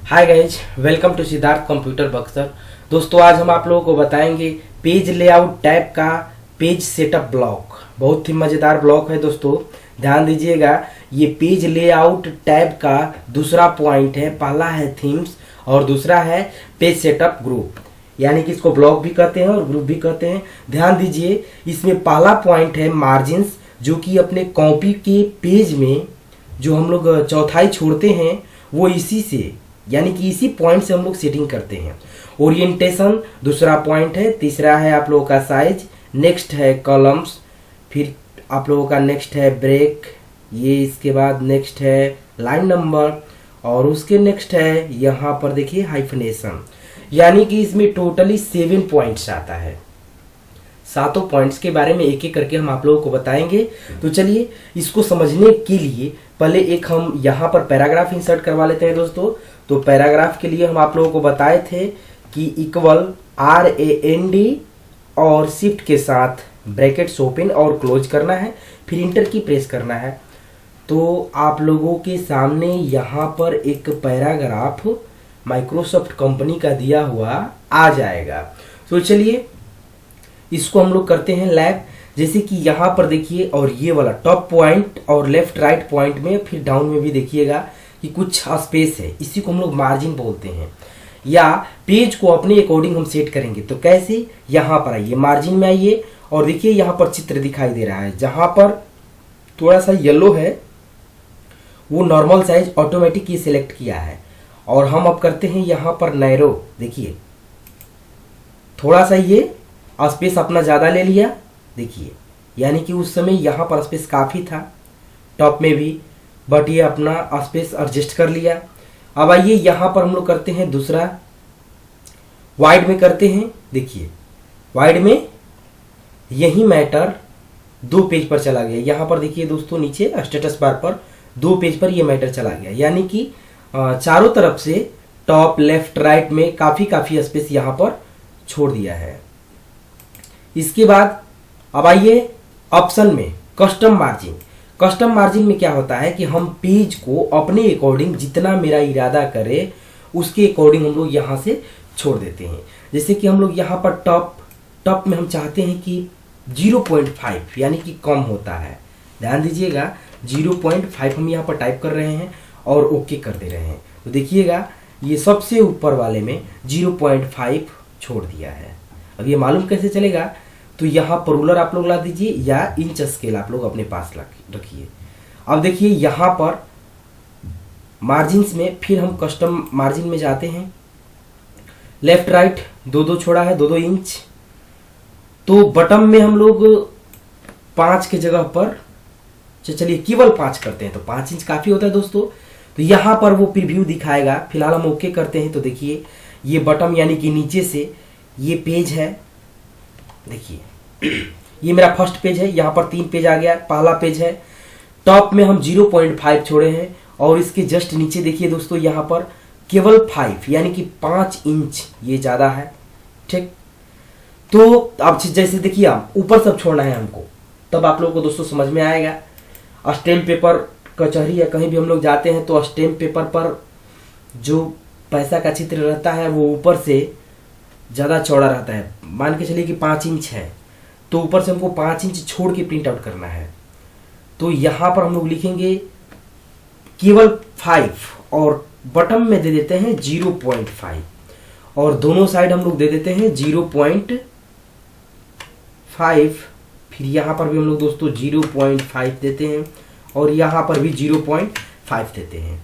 Hi guys, welcome to Siddharth computer Buxar. दोस्तों, आज हम आप लोगों को बताएंगे पेज लेआउट टैब का पेज सेटअप ब्लॉक। बहुत ही मजेदार ब्लॉक है दोस्तों, ध्यान दीजिएगा। ये पेज लेआउट टैब का दूसरा पॉइंट है। पहला है थीम्स और दूसरा है पेज सेटअप ग्रुप, यानी कि इसको ब्लॉक भी कहते हैं और ग्रुप भी कहते हैं। ध्यान दीजिए, इसमें पहला पॉइंट है मार्जिन्स, जो कि अपने कॉपी के पेज में जो हम लोग चौथाई छोड़ते हैं वो इसी से, यानी कि इसी पॉइंट से हम लोग सेटिंग करते हैं। ओरिएंटेशन दूसरा पॉइंट है। तीसरा है आप लोगों का साइज। नेक्स्ट है कॉलम्स, फिर आप लोगों का नेक्स्ट है ब्रेक, ये इसके बाद नेक्स्ट है लाइन नंबर और उसके नेक्स्ट है यहाँ पर देखिए हाइफनेशन। यानी कि इसमें टोटली 7 पॉइंट्स आता है। सातों पॉइंट्स के बारे में एक एक करके हम आप लोगों को बताएंगे। तो चलिए, इसको समझने के लिए पहले एक हम यहाँ पर पैराग्राफ इंसर्ट करवा लेते हैं दोस्तों। तो पैराग्राफ के लिए हम आप लोगों को बताए थे कि इक्वल RAND और शिफ्ट के साथ ब्रैकेट्स ओपन और क्लोज करना है, फिर इंटर की प्रेस करना है। तो आप लोगों के सामने यहाँ पर एक पैराग्राफ माइक्रोसॉफ्ट कंपनी का दिया हुआ आ जाएगा। तो चलिए, इसको हम लोग करते हैं लैब। जैसे कि यहाँ पर देखिए, और ये वाला टॉप पॉइंट और लेफ्ट राइट पॉइंट में, फिर डाउन में भी देखिएगा कि कुछ स्पेस है। इसी को हम लोग मार्जिन बोलते हैं, या पेज को अपने अकॉर्डिंग हम सेट करेंगे। तो कैसे, यहाँ पर आइए, मार्जिन में आइए और देखिए यहाँ पर चित्र दिखाई दे रहा है। जहां पर थोड़ा सा येलो है वो नॉर्मल साइज ऑटोमेटिक ये सिलेक्ट किया है। और हम अब करते हैं यहाँ पर नैरो। देखिए थोड़ा सा ये स्पेस अपना ज़्यादा ले लिया, देखिए, यानी कि उस समय यहाँ पर स्पेस काफ़ी था टॉप में भी, बट ये अपना स्पेस एडजस्ट कर लिया। अब आइए यहाँ पर हम लोग करते हैं दूसरा, वाइड में करते हैं। देखिए वाइड में यही मैटर 2 पेज पर चला गया। यहाँ पर देखिए दोस्तों, नीचे स्टेटस बार पर 2 पेज पर ये मैटर चला गया, यानी कि चारों तरफ से टॉप लेफ्ट राइट में काफ़ी स्पेस यहाँ पर छोड़ दिया है। इसके बाद अब आइए ऑप्शन में कस्टम मार्जिन। कस्टम मार्जिन में क्या होता है कि हम पेज को अपने अकॉर्डिंग, जितना मेरा इरादा करे उसके अकॉर्डिंग हम लोग यहाँ से छोड़ देते हैं। जैसे कि हम लोग यहाँ पर टॉप में हम चाहते हैं कि 0.5 यानी कि कम होता है। ध्यान दीजिएगा, 0.5 हम यहाँ पर टाइप कर रहे हैं और ओके कर दे रहे हैं। तो देखिएगा ये सबसे ऊपर वाले में 0.5 छोड़ दिया है। अब ये मालूम कैसे चलेगा, तो यहाँ पर रूलर आप लोग ला दीजिए या इंच स्केल आप लोग अपने पास रखिए। अब देखिए यहाँ पर मार्जिन्स में फिर हम कस्टम मार्जिन में जाते हैं। लेफ्ट राइट 2-2 छोड़ा है, 2-2 इंच। तो बटन में हम लोग 5 के जगह पर चलिए केवल 5 करते हैं। तो 5 इंच काफ़ी होता है दोस्तों। तो यहाँ पर वो प्रीव्यू दिखाएगा। फिलहाल हम ओके करते हैं। तो देखिए ये बटन, यानी कि नीचे से ये पेज है। देखिए ये मेरा फर्स्ट पेज है, यहाँ पर 3 पेज आ गया। पहला पेज है, टॉप में हम 0.5 छोड़े हैं और इसके जस्ट नीचे देखिए दोस्तों, यहाँ पर केवल 5 यानी कि 5 इंच ये ज़्यादा है। ठीक, तो अब जैसे देखिए आप ऊपर सब छोड़ना है हमको, तब आप लोगों को दोस्तों समझ में आएगा। स्टैम्प पेपर, कचहरी या कहीं भी हम लोग जाते हैं तो स्टैम्प पेपर पर जो पैसा का चित्र रहता है वो ऊपर से ज़्यादा चौड़ा रहता है। मान के चलिए कि 5 इंच है, तो ऊपर से हमको 5 इंच छोड़ के प्रिंट आउट करना है। तो यहाँ पर हम लोग लिखेंगे केवल 5 और बटन में दे देते हैं 0.5 और दोनों साइड हम लोग दे देते हैं 0.5। फिर यहाँ पर भी हम लोग दोस्तों 0.5 देते हैं और यहाँ पर भी 0.5 देते हैं।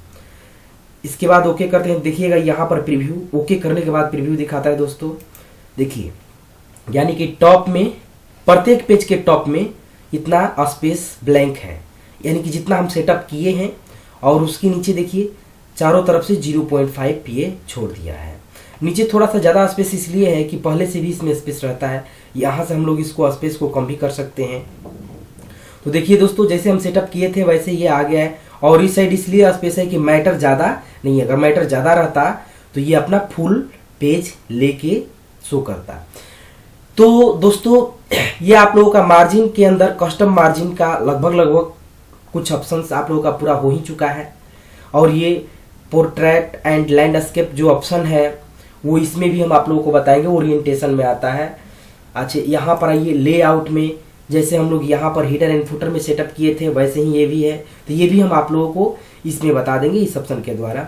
इसके बाद ओके करते हैं। देखिएगा यहाँ पर प्रीव्यू, ओके करने के बाद प्रीव्यू दिखाता है दोस्तों। देखिए, यानी कि टॉप में, प्रत्येक पेज के टॉप में इतना स्पेस ब्लैंक है, यानी कि जितना हम सेटअप किए हैं। और उसके नीचे देखिए चारों तरफ से 0.5 ये छोड़ दिया है। नीचे थोड़ा सा ज़्यादा स्पेस इसलिए है कि पहले से भी इसमें स्पेस रहता है। यहाँ से हम लोग इसको स्पेस को कम भी कर सकते हैं। तो देखिए दोस्तों, जैसे हम सेटअप किए थे वैसे ये आ गया है। और इस साइड इसलिए स्पेस है कि मैटर ज़्यादा नहीं है। अगर मैटर ज़्यादा रहता तो ये अपना फुल पेज लेके शो करता। तो दोस्तों, ये आप लोगों का मार्जिन के अंदर कस्टम मार्जिन का लगभग कुछ ऑप्शंस आप लोगों का पूरा हो ही चुका है। और ये पोर्ट्रेट एंड लैंडस्केप जो ऑप्शन है वो इसमें भी हम आप लोगों को बताएंगे, ओरिएंटेशन में आता है। अच्छा, यहाँ पर आइए लेआउट में, जैसे हम लोग यहाँ पर हीडर एंड फुटर में सेटअप किए थे वैसे ही ये भी है, तो ये भी हम आप लोगों को इसमें बता देंगे इस ऑप्शन के द्वारा।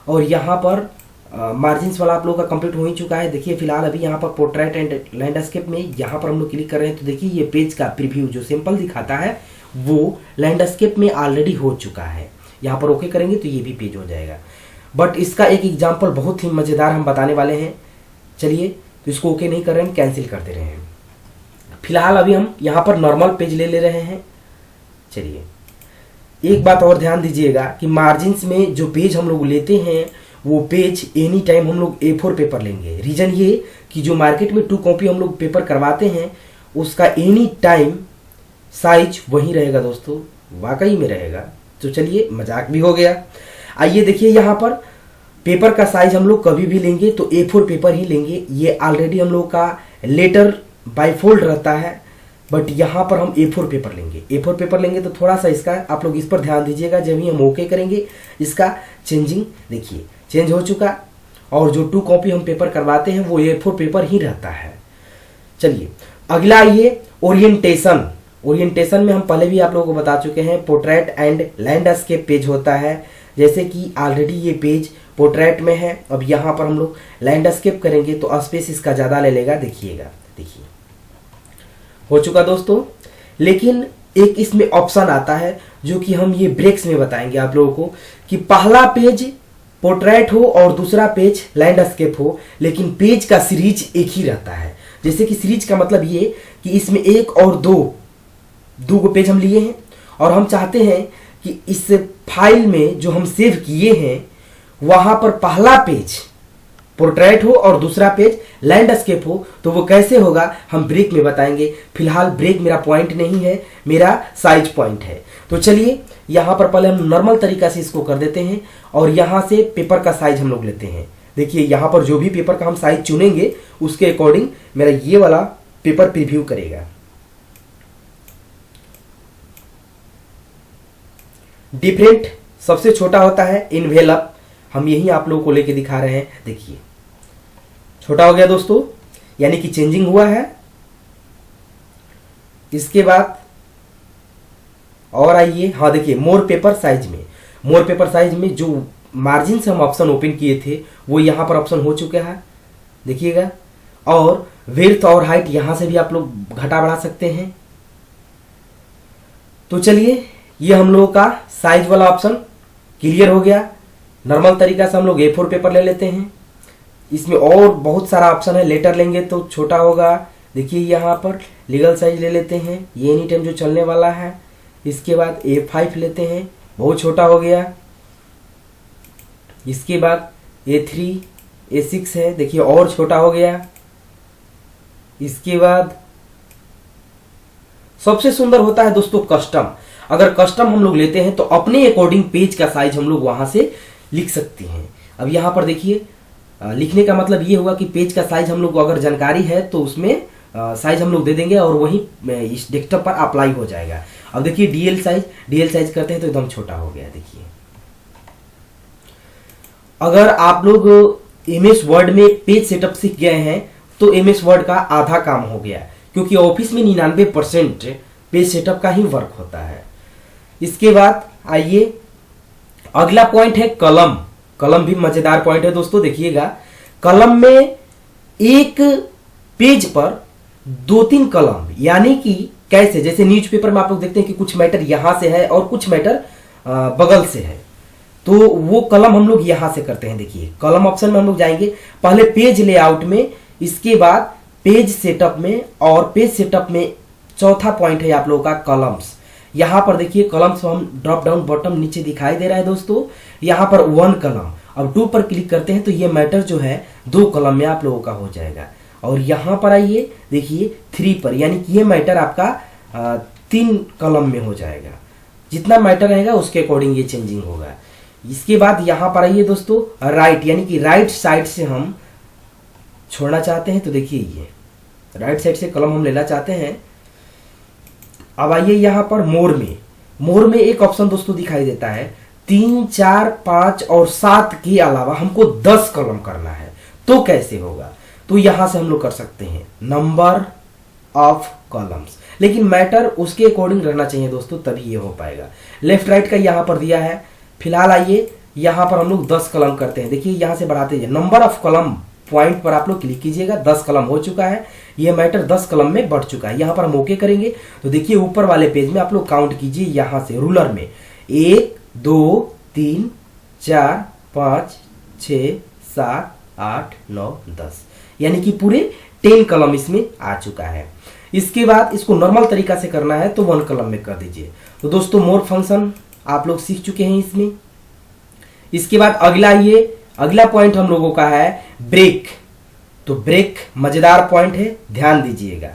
और यहाँ पर मार्जिन्स वाला आप लोगों का कंप्लीट हो ही चुका है। देखिए फिलहाल अभी यहाँ पर पोर्ट्रेट एंड लैंडस्केप में यहाँ पर हम लोग क्लिक कर रहे हैं तो देखिए ये पेज का प्रीव्यू जो सिंपल दिखाता है वो लैंडस्केप में ऑलरेडी हो चुका है। यहाँ पर ओके करेंगे तो ये भी पेज हो जाएगा। बट इसका एक एग्जाम्पल बहुत ही मज़ेदार हम बताने वाले हैं। चलिए, तो इसको ओके नहीं कर रहे हैं, कैंसिल कर दे रहे हैं। फिलहाल अभी हम यहाँ पर नॉर्मल पेज ले रहे हैं। चलिए, एक बात और ध्यान दीजिएगा कि मार्जिन्स में जो पेज हम लोग लेते हैं वो पेज एनी टाइम हम लोग A4 पेपर लेंगे। रीजन ये कि जो मार्केट में 2 कॉपी हम लोग पेपर करवाते हैं उसका एनी टाइम साइज वही रहेगा दोस्तों, वाकई में रहेगा। तो चलिए, मजाक भी हो गया। आइए देखिए, यहाँ पर पेपर का साइज हम लोग कभी भी लेंगे तो A4 पेपर ही लेंगे। ये ऑलरेडी हम लोग का लेटर बाईफोल्ड रहता है, बट यहाँ पर हम A4 पेपर लेंगे। A4 पेपर लेंगे तो थोड़ा सा इसका आप लोग इस पर ध्यान दीजिएगा। जब ही हम ओके करेंगे इसका चेंजिंग देखिए चेंज हो चुका, और जो 2 कॉपी हम पेपर करवाते हैं वो A4 पेपर ही रहता है। चलिए, अगला आइए ओरिएंटेशन। ओरिएंटेशन में हम पहले भी आप लोगों को बता चुके हैं, पोर्ट्रेट एंड लैंडस्केप पेज होता है। जैसे कि ऑलरेडी ये पेज पोर्ट्रेट में है, अब यहाँ पर हम लोग लैंडस्केप करेंगे तो स्पेस इसका ज़्यादा ले लेगा। देखिएगा, देखिए हो चुका दोस्तों। लेकिन एक इसमें ऑप्शन आता है जो कि हम ये ब्रेक्स में बताएंगे आप लोगों को कि पहला पेज पोर्ट्रेट हो और दूसरा पेज लैंडस्केप हो, लेकिन पेज का सीरीज एक ही रहता है। जैसे कि सीरीज का मतलब ये कि इसमें 1 और 2 को पेज हम लिए हैं और हम चाहते हैं कि इस फाइल में जो हम सेव किए हैं वहां पर पहला पेज पोर्ट्रेट हो और दूसरा पेज लैंडस्केप हो। तो वो कैसे होगा हम ब्रेक में बताएंगे। फिलहाल ब्रेक मेरा पॉइंट नहीं है, मेरा साइज पॉइंट है। तो चलिए, यहाँ पर पहले हम नॉर्मल तरीका से इसको कर देते हैं और यहाँ से पेपर का साइज हम लोग लेते हैं। देखिए, यहाँ पर जो भी पेपर का हम साइज चुनेंगे उसके अकॉर्डिंग मेरा ये वाला पेपर प्रीव्यू करेगा। डिफरेंट सबसे छोटा होता है इन्वेलप, हम यही आप लोगों को लेके दिखा रहे हैं। देखिए छोटा हो गया दोस्तों, यानी कि चेंजिंग हुआ है। इसके बाद और आइए, हाँ देखिए, मोर पेपर साइज में, मोर पेपर साइज में जो मार्जिन से हम ऑप्शन ओपन किए थे वो यहाँ पर ऑप्शन हो चुका है, देखिएगा। और विड्थ और हाइट यहाँ से भी आप लोग घटा बढ़ा सकते हैं। तो चलिए, ये हम लोगों का साइज वाला ऑप्शन क्लियर हो गया। नॉर्मल तरीका से हम लोग A4 पेपर ले लेते हैं। इसमें और बहुत सारा ऑप्शन है, लेटर लेंगे तो छोटा होगा। देखिए यहाँ पर लीगल साइज ले लेते हैं, ये एनी टाइम जो चलने वाला है। इसके बाद A5 लेते हैं, बहुत छोटा हो गया। इसके बाद A3 A6 है, देखिए और छोटा हो गया। इसके बाद सबसे सुंदर होता है दोस्तों कस्टम। अगर कस्टम हम लोग लेते हैं तो अपने अकॉर्डिंग पेज का साइज हम लोग वहां से लिख सकते हैं। अब यहाँ पर देखिए, लिखने का मतलब ये होगा कि पेज का साइज हम लोग को अगर जानकारी है तो उसमें साइज हम लोग दे देंगे और वही इस डेस्कटॉप पर अप्लाई हो जाएगा। अब देखिए डीएल साइज करते हैं तो एकदम छोटा हो गया। देखिए, अगर आप लोग MS वर्ड में पेज सेटअप सीख गए हैं तो MS वर्ड का आधा काम हो गया, क्योंकि ऑफिस में 99% पेज सेटअप का ही वर्क होता है। इसके बाद आइए, अगला पॉइंट है कलम। कलम भी मजेदार पॉइंट है दोस्तों। देखिएगा, कलम में एक पेज पर 2-3 कलम, यानी कि कैसे, जैसे न्यूज़पेपर में आप लोग देखते हैं कि कुछ मैटर यहां से है और कुछ मैटर बगल से है, तो वो कलम हम लोग यहां से करते हैं। देखिए, कलम ऑप्शन में हम लोग जाएंगे पहले पेज लेआउट में, इसके बाद पेज सेटअप में, और पेज सेटअप में चौथा पॉइंट है आप लोगों का कलम्स। यहाँ पर देखिए कलम्स हम ड्रॉप डाउन बॉटम नीचे दिखाई दे रहा है दोस्तों। यहाँ पर 1 कलम, अब 2 पर क्लिक करते हैं तो ये मैटर जो है 2 कलम में आप लोगों का हो जाएगा। और यहाँ पर आइए, देखिए 3 पर, यानी कि ये मैटर आपका 3 कलम में हो जाएगा। जितना मैटर रहेगा उसके अकॉर्डिंग ये चेंजिंग होगा। इसके बाद यहाँ पर आइए दोस्तों, राइट, यानी कि राइट साइड से हम छोड़ना चाहते हैं तो देखिए ये राइट साइड से कलम हम लेना चाहते हैं। अब आइए यहाँ पर मोर में एक ऑप्शन दोस्तों दिखाई देता है 3, 4, 5 और 7 के अलावा हमको 10 कॉलम करना है, तो कैसे होगा? तो यहां से हम लोग कर सकते हैं नंबर ऑफ कॉलम्स, लेकिन मैटर उसके अकॉर्डिंग रहना चाहिए दोस्तों, तभी ये हो पाएगा। लेफ्ट राइट का यहां पर दिया है। फिलहाल आइए यहां पर हम लोग 10 कॉलम करते हैं। देखिए यहां से बढ़ाते हैं, नंबर ऑफ कॉलम पॉइंट पर आप लोग क्लिक कीजिएगा। 10 कॉलम हो चुका है, ये मैटर 10 कॉलम में बढ़ चुका है। यहां पर हम ओके करेंगे तो देखिए ऊपर वाले पेज में आप लोग काउंट कीजिए, यहां से रूलर में 1, 2, 3, 4, 5, 6, 7, 8, 9, 10, यानी कि पूरे 10 कॉलम इसमें आ चुका है। इसके बाद इसको नॉर्मल तरीका से करना है तो 1 कॉलम में कर दीजिए। तो दोस्तों मोर फंक्शन आप लोग सीख चुके हैं इसमें। इसके बाद अगला पॉइंट हम लोगों का है ब्रेक। तो ब्रेक मजेदार पॉइंट है, ध्यान दीजिएगा।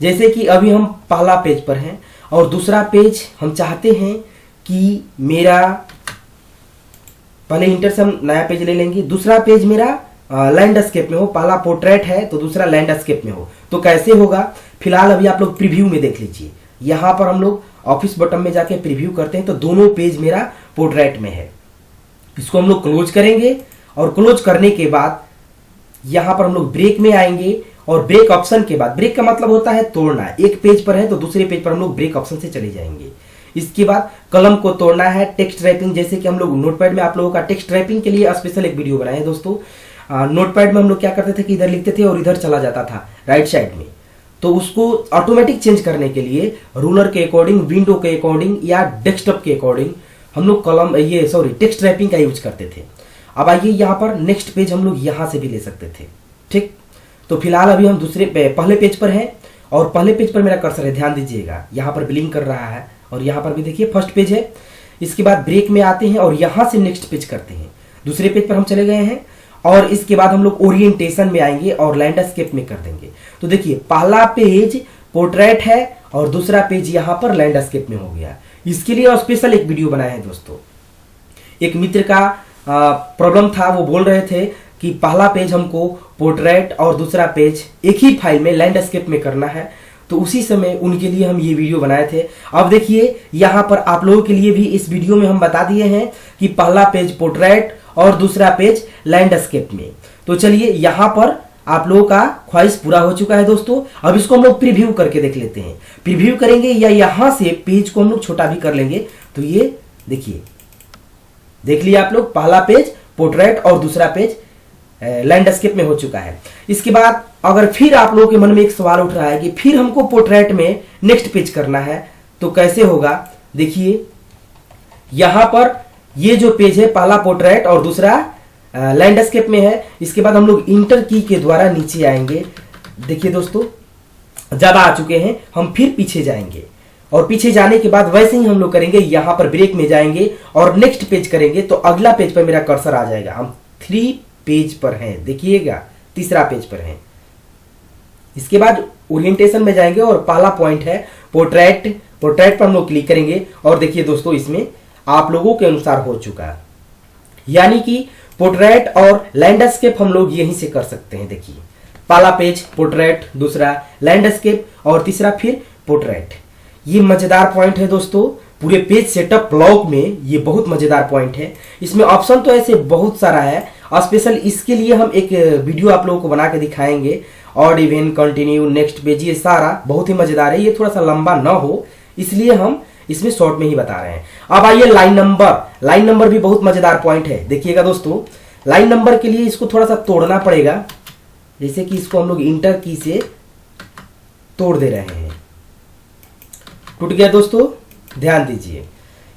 जैसे कि अभी हम पहला पेज पर हैं और दूसरा पेज हम चाहते हैं कि मेरा, पहले इंटर से हम नया पेज ले लेंगे, दूसरा पेज मेरा लैंडस्केप में हो, पहला पोर्ट्रेट है तो दूसरा लैंडस्केप में हो, तो कैसे होगा? फिलहाल अभी आप लोग प्रीव्यू में देख लीजिए। यहां पर हम लोग ऑफिस बटन में जाके प्रीव्यू करते हैं तो दोनों पेज मेरा पोर्ट्रेट में है। इसको हम लोग क्लोज करेंगे और क्लोज करने के बाद यहां पर हम लोग ब्रेक में आएंगे और ब्रेक ऑप्शन के बाद, ब्रेक का मतलब होता है तोड़ना, एक पेज पर है तो दूसरे पेज पर हम लोग ब्रेक ऑप्शन से चले जाएंगे। इसके बाद कलम को तोड़ना है, टेक्स्ट टाइपिंग, जैसे कि हम लोग नोटपैड में आप लोगों का टेक्स्ट टाइपिंग के लिए स्पेशल एक वीडियो बनाए हैं दोस्तों। नोटपैड में हम लोग क्या करते थे कि इधर लिखते थे और इधर चला जाता था राइट साइड में, तो उसको ऑटोमेटिक चेंज करने के लिए रूलर के अकॉर्डिंग, विंडो के अकॉर्डिंग या डेस्कटॉप के अकॉर्डिंग हम लोग टेक्स्ट टाइपिंग का यूज करते थे। अब आइए यहाँ पर नेक्स्ट पेज हम लोग यहाँ से भी ले सकते थे, ठीक। तो फिलहाल अभी हम पहले पेज पर हैं और पहले पेज पर मेरा कर्सर है, ध्यान दीजिएगा, यहाँ पर ब्लिंक कर रहा है और यहाँ पर भी देखिए फर्स्ट पेज है। इसके बाद ब्रेक में आते हैं और यहाँ से नेक्स्ट पेज करते हैं, दूसरे पेज पर हम चले गए हैं और इसके बाद हम लोग ओरिएंटेशन में आएंगे और लैंडस्केप में कर देंगे। तो देखिए पहला पेज पोर्ट्रेट है और दूसरा पेज यहाँ पर लैंडस्केप में हो गया। इसके लिए स्पेशल एक वीडियो बनाया है दोस्तों। एक मित्र का प्रॉब्लम था, वो बोल रहे थे कि पहला पेज हमको पोर्ट्रेट और दूसरा पेज एक ही फाइल में लैंडस्केप में करना है, तो उसी समय उनके लिए हम ये वीडियो बनाए थे। अब देखिए यहाँ पर आप लोगों के लिए भी इस वीडियो में हम बता दिए हैं कि पहला पेज पोर्ट्रेट और दूसरा पेज लैंडस्केप में। तो चलिए यहाँ पर आप लोगों का ख्वाहिश पूरा हो चुका है दोस्तों। अब इसको हम लोग प्रीव्यू करके देख लेते हैं। प्रीव्यू करेंगे या यहाँ से पेज को हम लोग छोटा भी कर लेंगे। तो ये देखिए, देख लिया आप लोग, पहला पेज पोर्ट्रेट और दूसरा पेज लैंडस्केप में हो चुका है। इसके बाद अगर फिर आप लोगों के मन में एक सवाल उठ रहा है कि फिर हमको पोर्ट्रेट में नेक्स्ट पेज करना है तो कैसे होगा, देखिए यहां पर ये जो पेज है पहला पोर्ट्रेट और दूसरा लैंडस्केप में है। इसके बाद हम लोग इंटर की के द्वारा नीचे आएंगे। देखिए दोस्तों ज्यादा आ चुके हैं, हम फिर पीछे जाएंगे और पीछे जाने के बाद वैसे ही हम लोग करेंगे, यहां पर ब्रेक में जाएंगे और नेक्स्ट पेज करेंगे तो अगला पेज पर मेरा कर्सर आ जाएगा। हम 3 पेज पर हैं, देखिएगा तीसरा पेज पर हैं। इसके बाद ओरिएंटेशन में जाएंगे और पहला पॉइंट है पोर्ट्रेट पर हम लोग क्लिक करेंगे और देखिए दोस्तों इसमें आप लोगों के अनुसार हो चुका है, यानी कि पोर्ट्रेट और लैंडस्केप हम लोग यहीं से कर सकते हैं। देखिए पहला पेज पोर्ट्रेट, दूसरा लैंडस्केप और तीसरा फिर पोर्ट्रेट। ये मजेदार पॉइंट है दोस्तों, पूरे पेज सेटअप ब्लॉग में ये बहुत मजेदार पॉइंट है। इसमें ऑप्शन तो ऐसे बहुत सारा है, स्पेशल इसके लिए हम एक वीडियो आप लोगों को बना के दिखाएंगे। Odd even, continue, next page, ये सारा बहुत ही मजेदार है। ये थोड़ा सा लंबा ना हो इसलिए हम इसमें शॉर्ट में ही बता रहे हैं। अब आइए लाइन नंबर भी बहुत मजेदार पॉइंट है। देखिएगा दोस्तों, लाइन नंबर के लिए इसको थोड़ा सा तोड़ना पड़ेगा, जैसे कि इसको हम लोग इंटर की से तोड़ दे रहे हैं। टूट गया दोस्तों, ध्यान दीजिए।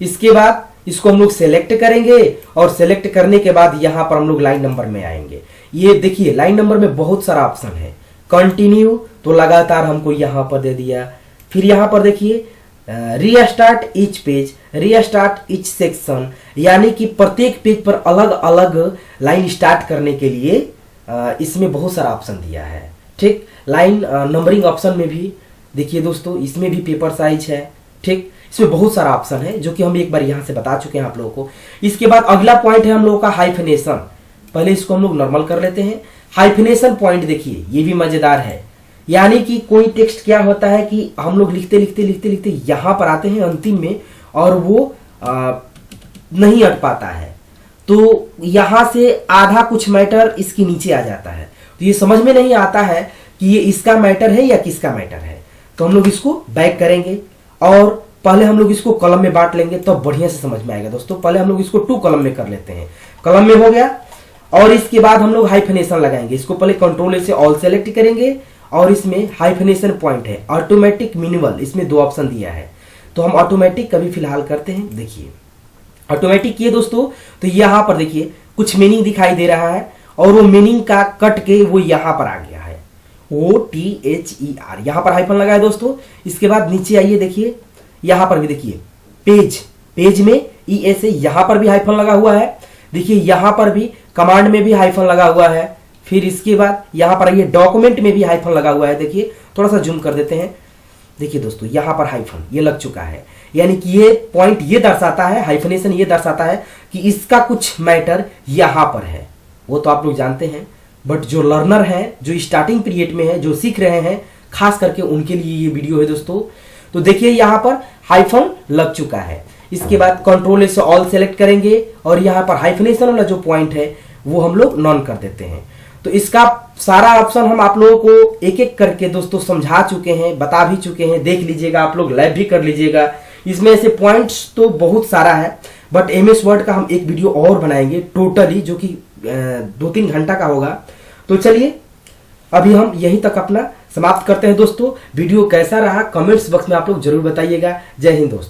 इसके बाद इसको हम लोग सेलेक्ट करेंगे और सेलेक्ट करने के बाद यहां पर हम लोग लाइन नंबर में आएंगे। ये देखिए लाइन नंबर में बहुत सारा ऑप्शन है। कंटिन्यू तो लगातार हमको यहां पर दे दिया। फिर यहां पर देखिए restart each page, restart each section, यानी कि प्रत्येक पेज पर अलग अलग लाइन स्टार्ट करने के लिए इसमें बहुत सारा ऑप्शन दिया है, ठीक। लाइन नंबरिंग ऑप्शन में भी देखिए दोस्तों, इसमें भी पेपर साइज है, ठीक। इसमें बहुत सारा ऑप्शन है जो कि हम एक बार यहां से बता चुके हैं आप लोगों को। इसके बाद अगला पॉइंट है हम लोगों का हाइफिनेशन। पहले इसको हम लोग नॉर्मल कर लेते हैं। हाइफिनेशन पॉइंट देखिए ये भी मजेदार है, यानी कि कोई टेक्स्ट क्या होता है कि हम लोग लिखते लिखते यहां पर आते हैं अंतिम में और वो नहीं अट पाता है, तो यहां से आधा कुछ मैटर इसके नीचे आ जाता है। तो ये समझ में नहीं आता है कि ये इसका मैटर है या किसका मैटर है। तो हम लोग इसको बैक करेंगे और पहले हम लोग इसको कॉलम में बांट लेंगे, तो बढ़िया से समझ में आएगा दोस्तों। पहले हम लोग इसको 2 कॉलम में कर लेते हैं। कॉलम में हो गया और इसके बाद हम लोग हाइफेनेशन लगाएंगे। इसको पहले कंट्रोल से ऑल सेलेक्ट करेंगे और इसमें हाइफेनेशन पॉइंट है, ऑटोमेटिक मिनिमल, इसमें 2 ऑप्शन दिया है। तो हम ऑटोमेटिक कभी फिलहाल करते हैं। देखिए ऑटोमेटिक किए दोस्तों, तो यहां पर देखिए कुछ मीनिंग दिखाई दे रहा है और वो मीनिंग का कट के वो यहां पर आ गया है, OTHER, यहां पर हाइफन लगा है दोस्तों। इसके बाद नीचे आइए, देखिए यहां पर भी देखिए पेज में ES, यहां पर भी हाइफन लगा हुआ है। देखिए यहां पर भी कमांड में भी हाइफन लगा हुआ है। फिर इसके बाद यहां पर आइए, डॉक्यूमेंट में भी हाइफन लगा हुआ है। देखिए थोड़ा सा जूम कर देते हैं। देखिए दोस्तों यहां पर हाइफन ये लग चुका है, यानी कि ये पॉइंट ये दर्शाता है, हाइफनेशन ये दर्शाता है कि इसका कुछ मैटर यहां पर है। वो तो आप लोग जानते हैं, बट जो लर्नर है, जो स्टार्टिंग पीरियड में है, जो सीख रहे हैं, खास करके उनके लिए ये वीडियो है दोस्तों। तो देखिए यहां पर हाइफन लग चुका है। इसके बाद कंट्रोल से ऑल सेलेक्ट करेंगे और यहां पर हाइफनेशन वाला जो पॉइंट है वो हम लोग नॉन कर देते हैं। तो इसका सारा ऑप्शन हम आप लोगों को एक एक करके दोस्तों समझा चुके हैं, बता भी चुके हैं। देख लीजिएगा, आप लोग लाइव भी कर लीजिएगा। इसमें से पॉइंट्स तो बहुत सारा है, बट MS वर्ड का हम एक वीडियो और बनाएंगे टोटली, जो कि 2-3 घंटा का होगा। तो चलिए अभी हम यहीं तक अपना समाप्त करते हैं दोस्तों। वीडियो कैसा रहा कमेंट्स बॉक्स में आप लोग जरूर बताइएगा। जय हिंद दोस्तों।